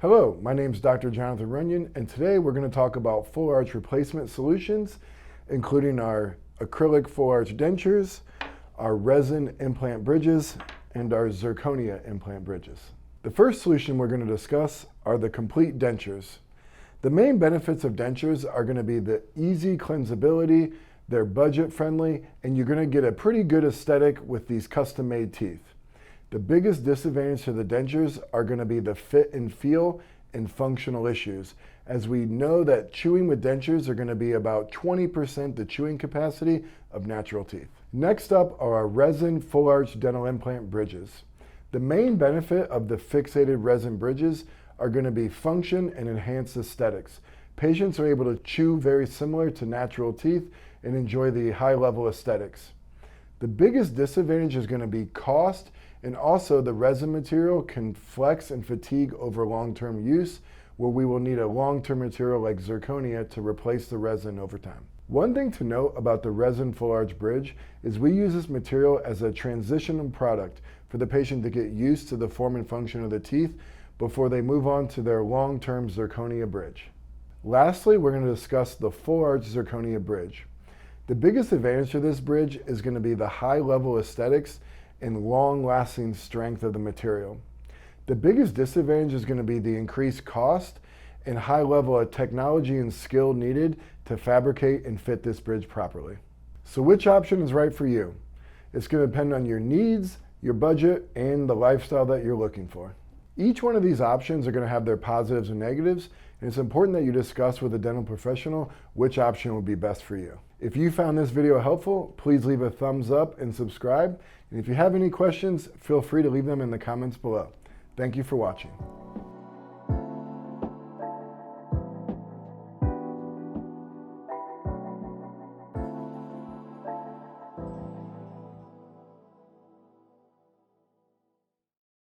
Hello, my name is Dr. Jonathan Runion, and today we're going to talk about full arch replacement solutions, including our acrylic full arch dentures, our resin implant bridges, and our zirconia implant bridges. The first solution we're going to discuss are the complete dentures. The main benefits of dentures are going to be the easy cleansability, they're budget friendly, and you're going to get a pretty good aesthetic with these custom-made teeth. The biggest disadvantage to the dentures are going to be the fit and feel and functional issues, as we know that chewing with dentures are going to be about 20% the chewing capacity of natural teeth. Next up are our resin full arch dental implant bridges. The main benefit of the fixated resin bridges are going to be function and enhanced aesthetics. Patients are able to chew very similar to natural teeth and enjoy the high level aesthetics. The biggest disadvantage is going to be cost, and also the resin material can flex and fatigue over long-term use, where we will need a long-term material like zirconia to replace the resin over time. One thing to note about the resin full arch bridge is we use this material as a transitional product for the patient to get used to the form and function of the teeth before they move on to their long-term zirconia bridge. Lastly, we're going to discuss the full arch zirconia bridge. The biggest advantage of this bridge is going to be the high-level aesthetics and long-lasting strength of the material. The biggest disadvantage is going to be the increased cost and high level of technology and skill needed to fabricate and fit this bridge properly. So which option is right for you? It's going to depend on your needs, your budget, and the lifestyle that you're looking for. Each one of these options are going to have their positives and negatives, and it's important that you discuss with a dental professional which option will be best for you. If you found this video helpful, please leave a thumbs up and subscribe. And if you have any questions, feel free to leave them in the comments below. Thank you for watching.